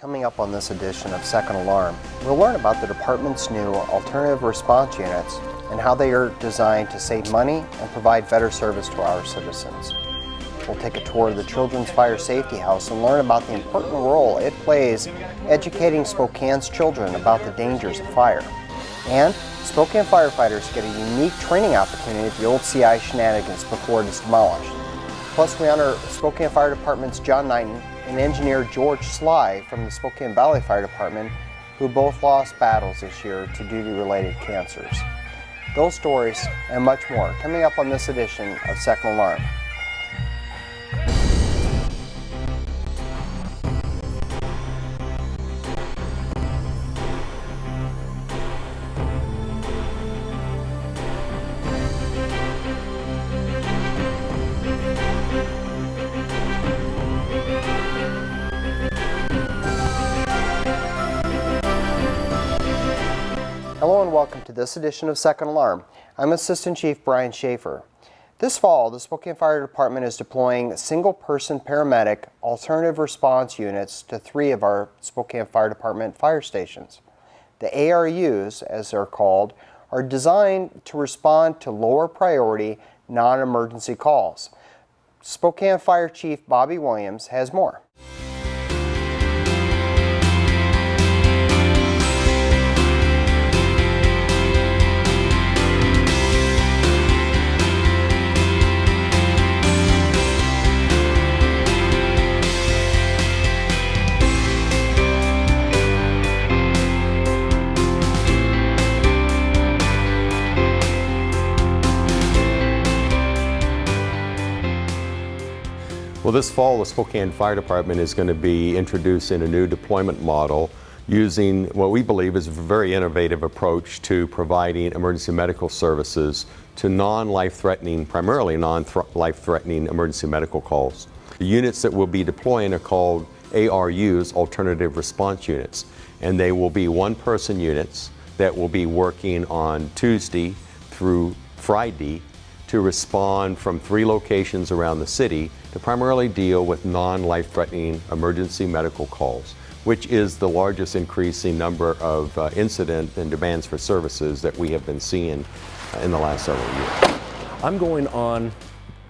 Coming up on this edition of Second Alarm, we'll learn about the department's new alternative response units and how they are designed to save money and provide better service to our citizens. We'll take a tour of the Children's Fire Safety House and learn about the important role it plays educating Spokane's children about the dangers of fire. And Spokane firefighters get a unique training opportunity at the old CI Shenanigans before it is demolished. Plus, we honor Spokane Fire Department's John Knighton and engineer George Sly from the Spokane Valley Fire Department, who both lost battles this year to duty-related cancers. Those stories and much more coming up on this edition of Second Alarm. Hello and welcome to this edition of Second Alarm. I'm Assistant Chief Brian Schaefer. This fall, the Spokane Fire Department is deploying single-person paramedic alternative response units to 3 of our Spokane Fire Department fire stations. The ARUs, as they're called, are designed to respond to lower priority non-emergency calls. Spokane Fire Chief Bobby Williams has more. Well, this fall, the Spokane Fire Department is going to be introducing a new deployment model using what we believe is a very innovative approach to providing emergency medical services to non-life-threatening, primarily non-life-threatening emergency medical calls. The units that we'll be deploying are called ARUs, Alternative Response Units, and they will be one-person units that will be working on Tuesday through Friday to respond from 3 locations around the city to primarily deal with non-life-threatening emergency medical calls, which is the largest increasing number of incident and demands for services that we have been seeing in the last several years. I'm going on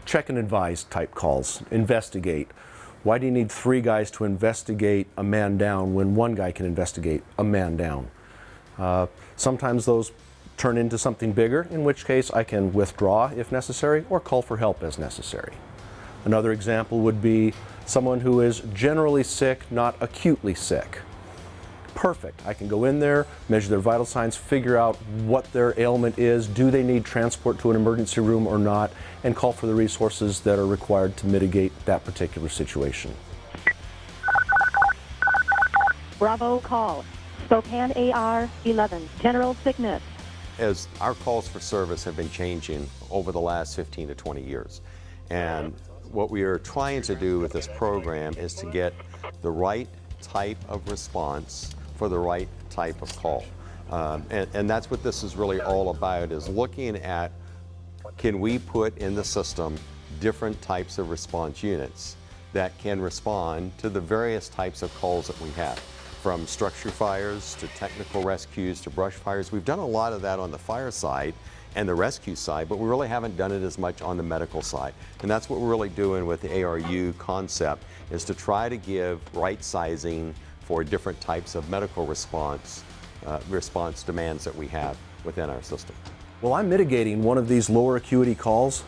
check and advise type calls, investigate. Why do you need 3 guys to investigate a man down when 1 guy can investigate a man down? Sometimes those turn into something bigger, in which case I can withdraw if necessary or call for help as necessary. Another example would be someone who is generally sick, not acutely sick. Perfect. I can go in there, measure their vital signs, figure out what their ailment is, do they need transport to an emergency room or not, and call for the resources that are required to mitigate that particular situation. Bravo call. Spokane AR 11, general sickness. As our calls for service have been changing over the last 15 to 20 years. And what we are trying to do with this program is to get the right type of response for the right type of call. And that's what this is really all about, is looking at, can we put in the system different types of response units that can respond to the various types of calls that we have, from structure fires to technical rescues to brush fires. We've done a lot of that on the fire side and the rescue side, but we really haven't done it as much on the medical side. And that's what we're really doing with the ARU concept, is to try to give right sizing for different types of medical response demands that we have within our system. Well, I'm mitigating one of these lower acuity calls.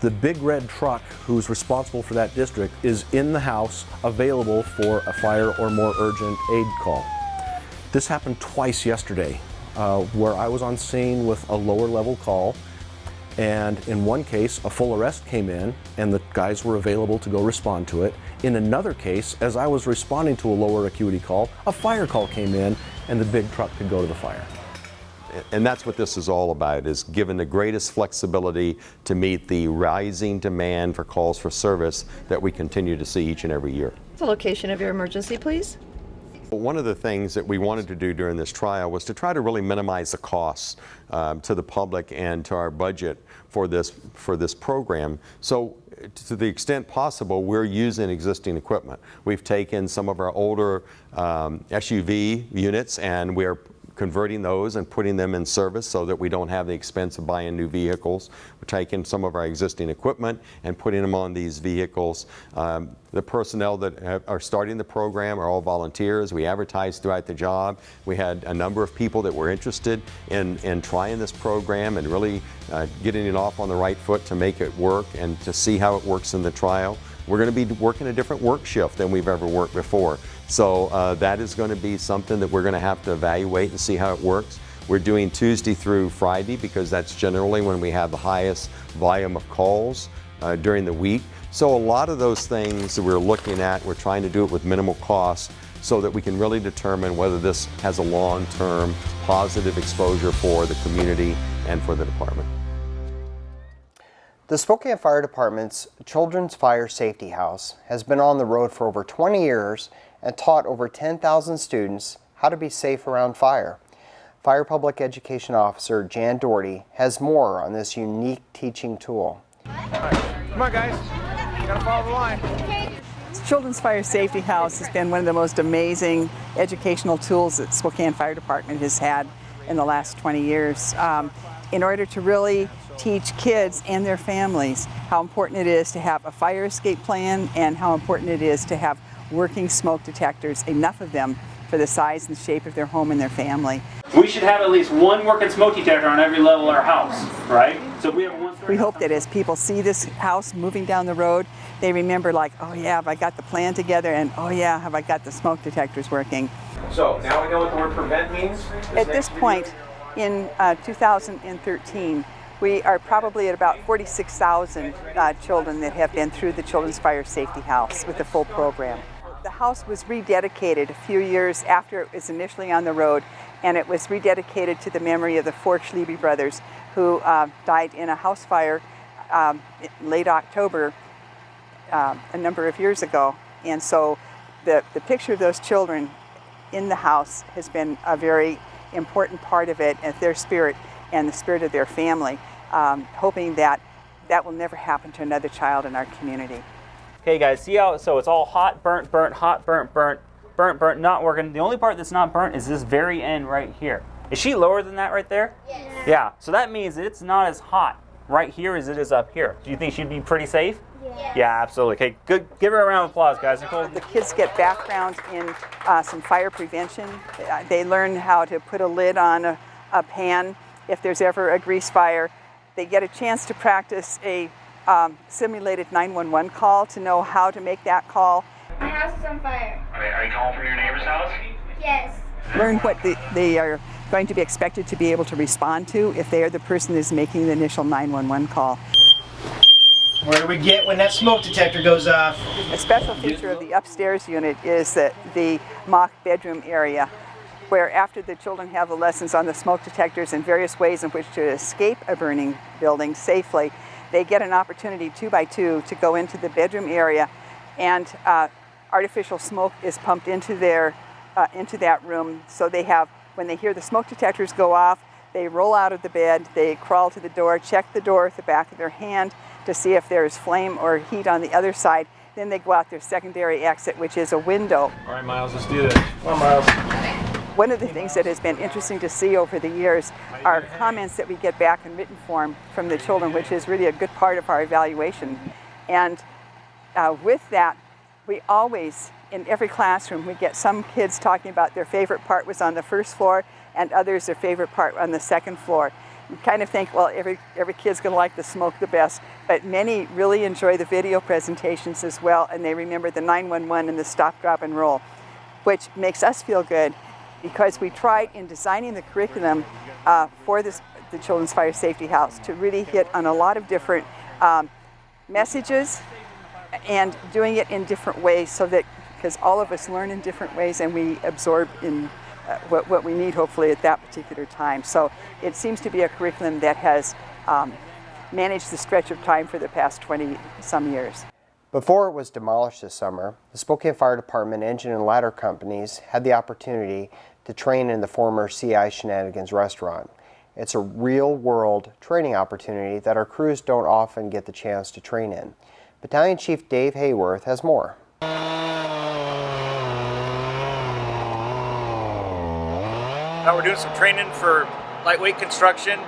The big red truck who's responsible for that district is in the house, available for a fire or more urgent aid call. This happened twice yesterday, where I was on scene with a lower level call, and in one case a full arrest came in and the guys were available to go respond to it. In another case, as I was responding to a lower acuity call, a fire call came in and the big truck could go to the fire. And that's what this is all about, is given the greatest flexibility to meet the rising demand for calls for service that we continue to see each and every year. The location of your emergency, please. One of the things that we wanted to do during this trial was to try to really minimize the costs to the public and to our budget for this program. So to the extent possible, we're using existing equipment. We've taken some of our older SUV units and we're converting those and putting them in service so that we don't have the expense of buying new vehicles. We're taking some of our existing equipment and putting them on these vehicles. The personnel that are starting the program are all volunteers. We advertise throughout the job. We had a number of people that were interested in trying this program and really getting it off on the right foot to make it work and to see how it works in the trial. We're going to be working a different work shift than we've ever worked before. So that is going to be something that we're going to have to evaluate and see how it works. We're doing Tuesday through Friday because that's generally when we have the highest volume of calls during the week. So a lot of those things that we're looking at, we're trying to do it with minimal cost so that we can really determine whether this has a long-term positive exposure for the community and for the department. The Spokane Fire Department's Children's Fire Safety House has been on the road for over 20 years and taught over 10,000 students how to be safe around fire. Fire Public Education Officer Jan Doherty has more on this unique teaching tool. All right. Come on, guys. You gotta follow the line. Children's Fire Safety House has been one of the most amazing educational tools that Spokane Fire Department has had in the last 20 years. In order to really teach kids and their families how important it is to have a fire escape plan and how important it is to have working smoke detectors, enough of them for the size and shape of their home and their family. We should have at least one working smoke detector on every level of our house, right? So we have one. We hope that as people see this house moving down the road, they remember like, oh yeah, have I got the plan together, and oh yeah, have I got the smoke detectors working. So now we know what the word prevent means. At this point in 2013, we are probably at about 46,000 children that have been through the Children's Fire Safety House with the full program. The house was rededicated a few years after it was initially on the road, and it was rededicated to the memory of the four Schliebe brothers who died in a house fire in late October a number of years ago. And so the picture of those children in the house has been a very important part of it, and their spirit and the spirit of their family, hoping that that will never happen to another child in our community. Okay guys, see how, so it's all hot, burnt, burnt, hot, burnt, burnt, burnt, burnt, not working. The only part that's not burnt is this very end right here. Is she lower than that right there? Yes. Yeah, so that means that it's not as hot right here as it is up here. Do you think she'd be pretty safe? Yeah. Yeah, absolutely. Okay, good. Give her a round of applause, guys. Nicole. The kids get background in some fire prevention. They learn how to put a lid on a pan if there's ever a grease fire. They get a chance to practice a simulated 911 call to know how to make that call. My house is on fire. Are you calling from your neighbor's house? Yes. Learn what they are going to be expected to be able to respond to if they are the person that's making the initial 911 call. Where do we get when that smoke detector goes off? A special feature of the upstairs unit is that the mock bedroom area, where after the children have the lessons on the smoke detectors and various ways in which to escape a burning building safely, they get an opportunity 2 by 2 to go into the bedroom area, and artificial smoke is pumped into that room. So they have, when they hear the smoke detectors go off, they roll out of the bed, they crawl to the door, check the door with the back of their hand to see if there's flame or heat on the other side. Then they go out their secondary exit, which is a window. All right, Miles, let's do this. Come on, Miles. One of the things that has been interesting to see over the years are comments that we get back in written form from the children, which is really a good part of our evaluation. And with that, we always, in every classroom, we get some kids talking about their favorite part was on the first floor and others their favorite part on the second floor. You kind of think, well, every kid's going to like the smoke the best, but many really enjoy the video presentations as well, and they remember the 911 and the stop, drop, and roll, which makes us feel good because we tried in designing the curriculum for the Children's Fire Safety House to really hit on a lot of different messages and doing it in different ways so that, because all of us learn in different ways and we absorb in what we need hopefully at that particular time. So it seems to be a curriculum that has managed the stretch of time for the past 20 some years. Before it was demolished this summer, the Spokane Fire Department engine and ladder companies had the opportunity to train in the former CI Shenanigans restaurant. It's a real-world training opportunity that our crews don't often get the chance to train in. Battalion Chief Dave Hayworth has more. Now we're doing some training for lightweight construction.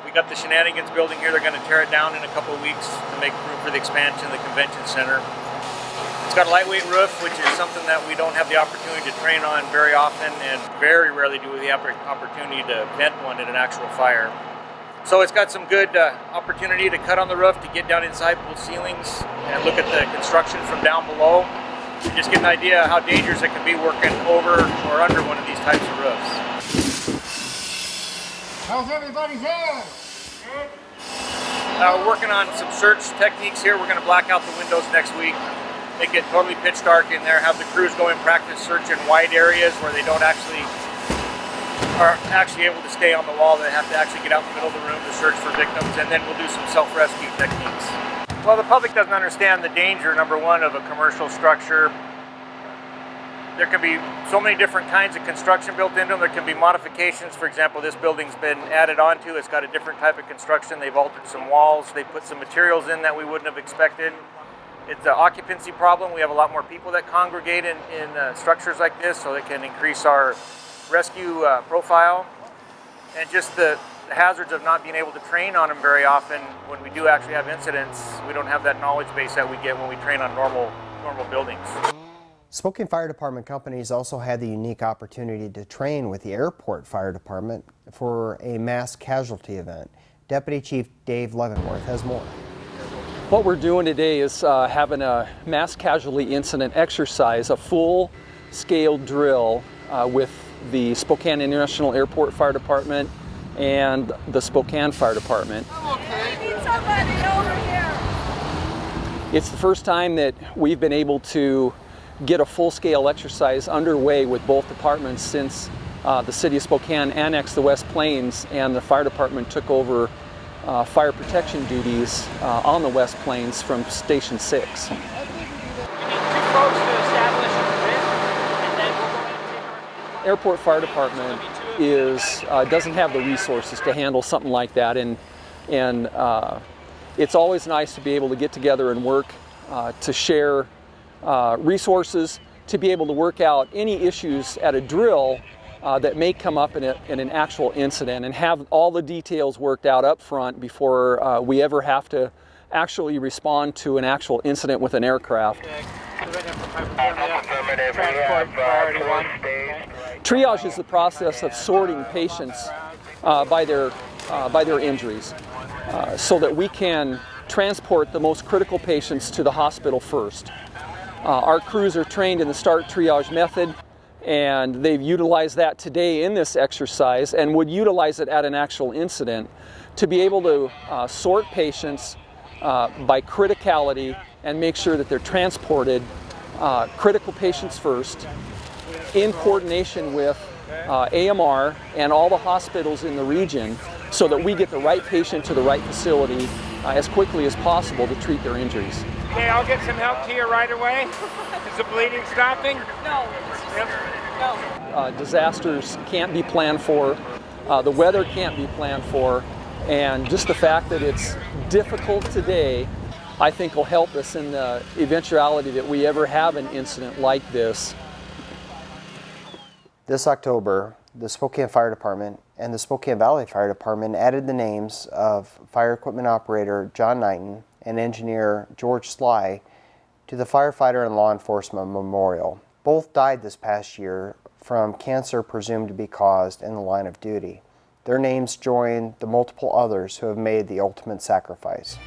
We got the Shenanigans building here. They're going to tear it down in a couple of weeks to make room for the expansion of the convention center. It's got a lightweight roof, which is something that we don't have the opportunity to train on very often, and very rarely do we have the opportunity to vent one in an actual fire. So it's got some good opportunity to cut on the roof, to get down inside both ceilings and look at the construction from down below. You just get an idea how dangerous it can be working over or under one of these types of roofs. How's everybody's hair? We're working on some search techniques here. We're going to black out the windows next week, make it totally pitch dark in there, have the crews go and practice search in wide areas where they are actually able to stay on the wall. They have to actually get out in the middle of the room to search for victims, and then we'll do some self-rescue techniques. Well, the public doesn't understand the danger, number one, of a commercial structure. There can be so many different kinds of construction built into them. There can be modifications. For example, this building's been added onto. It's got a different type of construction. They've altered some walls. They put some materials in that we wouldn't have expected. It's an occupancy problem. We have a lot more people that congregate in structures like this, so it can increase our rescue profile. And just the hazards of not being able to train on them very often. When we do actually have incidents, we don't have that knowledge base that we get when we train on normal buildings. Spokane Fire Department companies also had the unique opportunity to train with the Airport Fire Department for a mass casualty event. Deputy Chief Dave Leavenworth has more. What we're doing today is having a mass casualty incident exercise, a full-scale drill with the Spokane International Airport Fire Department and the Spokane Fire Department. Okay. We need somebody over here. It's the first time that we've been able to get a full-scale exercise underway with both departments since the city of Spokane annexed the West Plains and the fire department took over fire protection duties on the West Plains from Station 6. We need 2 folks to establish a grid, and then we'll go ahead and take our... Airport Fire Department doesn't have the resources to handle something like that, and it's always nice to be able to get together and work to share resources, to be able to work out any issues at a drill that may come up in an actual incident, and have all the details worked out up front before we ever have to actually respond to an actual incident with an aircraft. Triage is the process of sorting patients by their injuries so that we can transport the most critical patients to the hospital first. Our crews are trained in the START triage method, and they've utilized that today in this exercise and would utilize it at an actual incident to be able to sort patients by criticality and make sure that they're transported critical patients first in coordination with AMR and all the hospitals in the region so that we get the right patient to the right facility as quickly as possible to treat their injuries. Okay, I'll get some help to you right away. Is the bleeding stopping? No. No. Disasters can't be planned for. The weather can't be planned for. And just the fact that it's difficult today, I think will help us in the eventuality that we ever have an incident like this. This October, the Spokane Fire Department and the Spokane Valley Fire Department added the names of fire equipment operator John Knighton and engineer George Sly to the Firefighter and Law Enforcement Memorial. Both died this past year from cancer presumed to be caused in the line of duty. Their names join the multiple others who have made the ultimate sacrifice.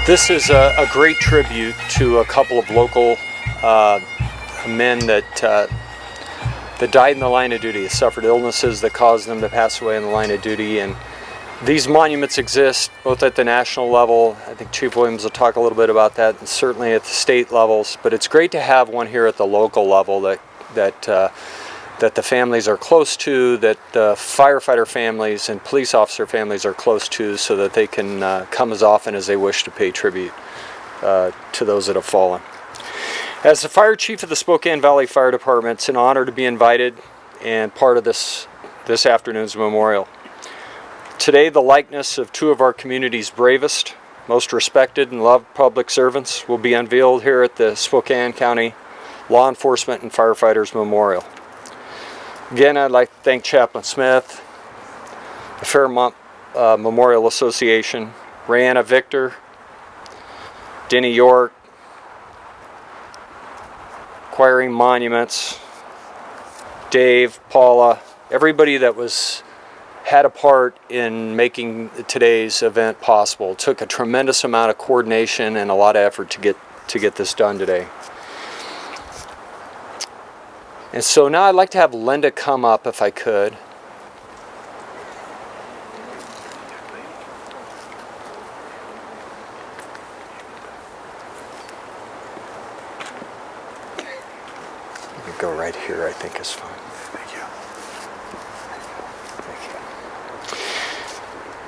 This is a great tribute to a couple of local men that died in the line of duty, suffered illnesses that caused them to pass away in the line of duty, and These monuments exist both at the national level, I think Chief Williams will talk a little bit about that, and certainly at the state levels, but it's great to have one here at the local level that the families are close to, that firefighter families and police officer families are close to, so that they can come as often as they wish to pay tribute to those that have fallen. As the fire chief of the Spokane Valley Fire Department, it's an honor to be invited and part of this afternoon's memorial. Today, the likeness of two of our community's bravest, most respected and loved public servants will be unveiled here at the Spokane County Law Enforcement and Firefighters Memorial. Again, I'd like to thank Chaplain Smith, the Fairmont Memorial Association, Rayanna Victor, Denny York, Acquiring Monuments, Dave, Paula, everybody that had a part in making today's event possible. It took a tremendous amount of coordination and a lot of effort to get this done today. And so now I'd like to have Linda come up if I could. You can go right here, I think is fine. Thank you.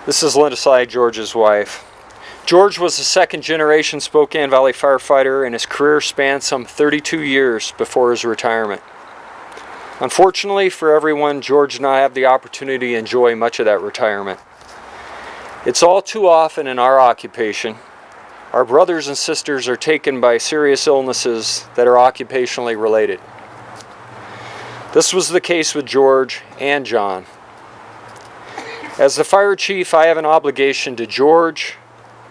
This is Linda Sy, George's wife. George was a second-generation Spokane Valley firefighter, and his career spanned some 32 years before his retirement. Unfortunately for everyone, George and I have the opportunity to enjoy much of that retirement. It's all too often in our occupation, our brothers and sisters are taken by serious illnesses that are occupationally related. This was the case with George and John. As the fire chief, I have an obligation to George,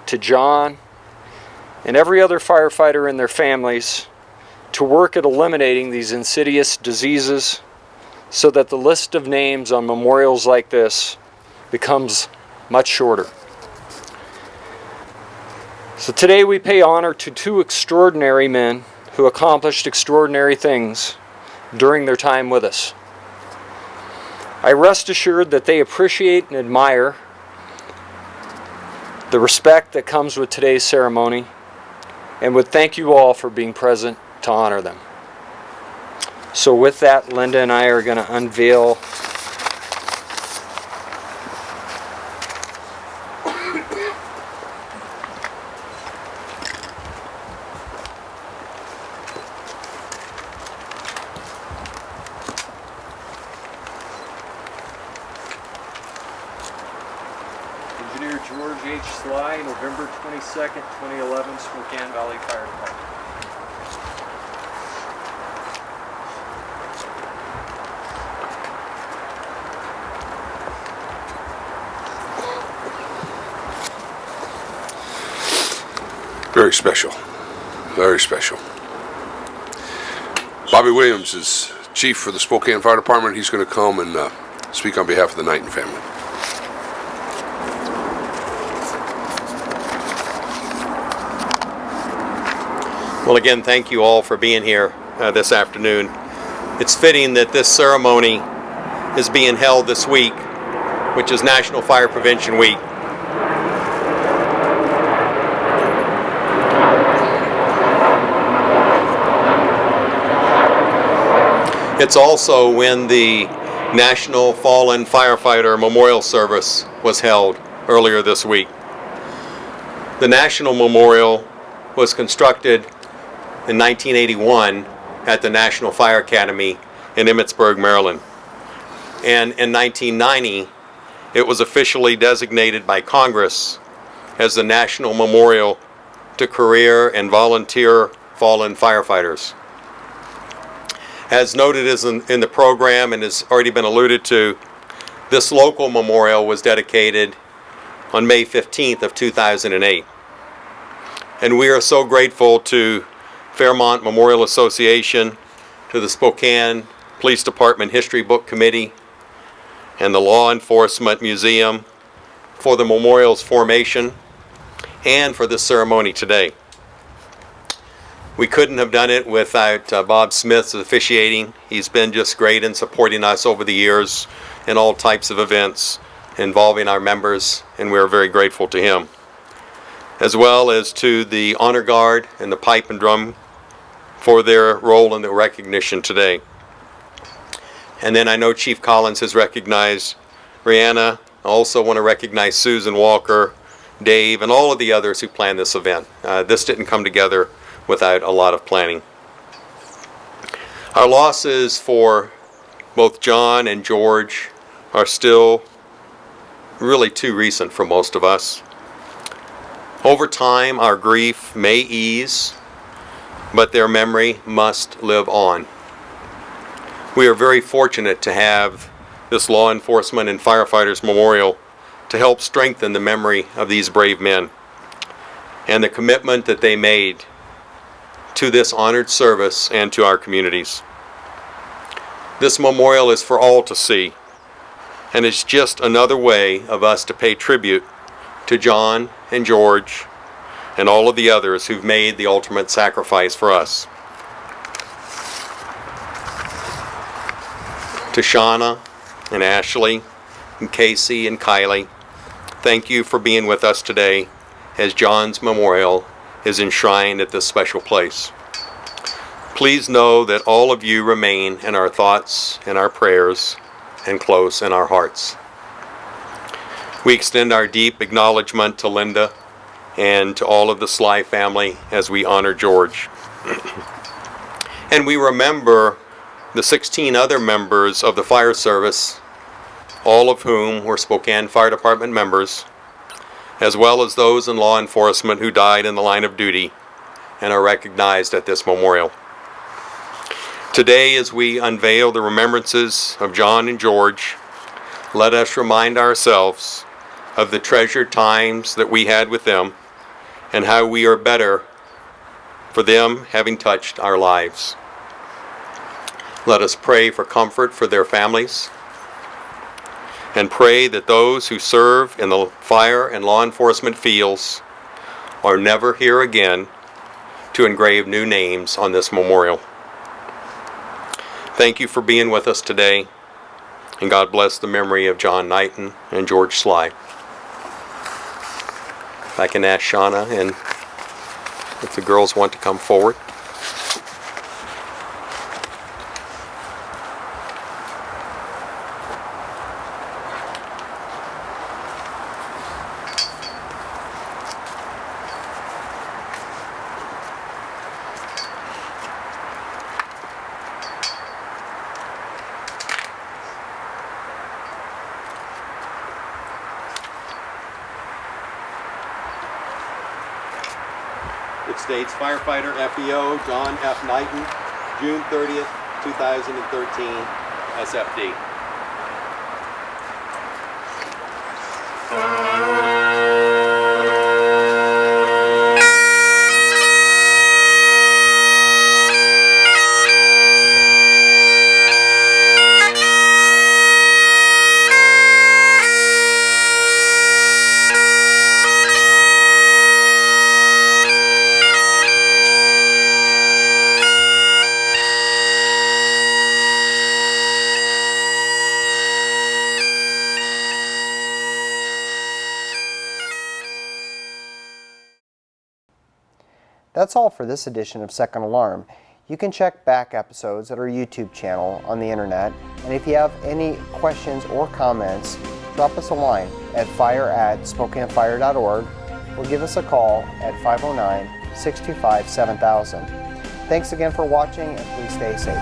to John, and every other firefighter and their families to work at eliminating these insidious diseases so that the list of names on memorials like this becomes much shorter. So today we pay honor to two extraordinary men who accomplished extraordinary things during their time with us. I rest assured that they appreciate and admire the respect that comes with today's ceremony, and would thank you all for being present to honor them. So with that, Linda and I are going to unveil Engineer George H. Sly, November 22nd, 2011, Spokane Valley Fire Department. Very special. Very special. Bobby Williams is chief for the Spokane Fire Department. He's going to come and speak on behalf of the Knighton family. Well, again, thank you all for being here this afternoon. It's fitting that this ceremony is being held this week, which is National Fire Prevention Week. It's also when the National Fallen Firefighter Memorial Service was held earlier this week. The National Memorial was constructed in 1981 at the National Fire Academy in Emmitsburg, Maryland. And in 1990, it was officially designated by Congress as the National Memorial to Career and Volunteer Fallen Firefighters. As noted in the program and has already been alluded to, this local memorial was dedicated on May 15th of 2008. And we are so grateful to Fairmont Memorial Association, to the Spokane Police Department History Book Committee, and the Law Enforcement Museum for the memorial's formation and for this ceremony today. We couldn't have done it without Bob Smith's officiating. He's been just great in supporting us over the years in all types of events, involving our members, and we are very grateful to him. As well as to the Honor Guard and the Pipe and Drum for their role in the recognition today. And then I know Chief Collins has recognized Rihanna. I also want to recognize Susan Walker, Dave, and all of the others who planned this event. This didn't come together without a lot of planning. Our losses for both John and George are still really too recent for most of us. Over time, our grief may ease, but their memory must live on. We are very fortunate to have this Law Enforcement and Firefighters Memorial to help strengthen the memory of these brave men and the commitment that they made to this honored service and to our communities. This memorial is for all to see, and it's just another way of us to pay tribute to John and George and all of the others who've made the ultimate sacrifice for us. To Shauna and Ashley and Casey and Kylie, thank you for being with us today as John's memorial is enshrined at this special place. Please know that all of you remain in our thoughts and our prayers and close in our hearts. We extend our deep acknowledgement to Linda and to all of the Sly family as we honor George. And we remember the 16 other members of the fire service, all of whom were Spokane Fire Department members, as well as those in law enforcement who died in the line of duty and are recognized at this memorial. Today, as we unveil the remembrances of John and George, let us remind ourselves of the treasured times that we had with them and how we are better for them having touched our lives. Let us pray for comfort for their families and pray that those who serve in the fire and law enforcement fields are never here again to engrave new names on this memorial. Thank you for being with us today, and God bless the memory of John Knighton and George Sly. If I can ask Shauna and if the girls want to come forward. It states Firefighter FEO John F. Knighton, June 30th, 2013, SFD. That's all for this edition of Second Alarm. You can check back episodes at our YouTube channel on the internet, and if you have any questions or comments, drop us a line at fire@spokanefire.org or give us a call at 509-625-7000. Thanks again for watching, and please stay safe.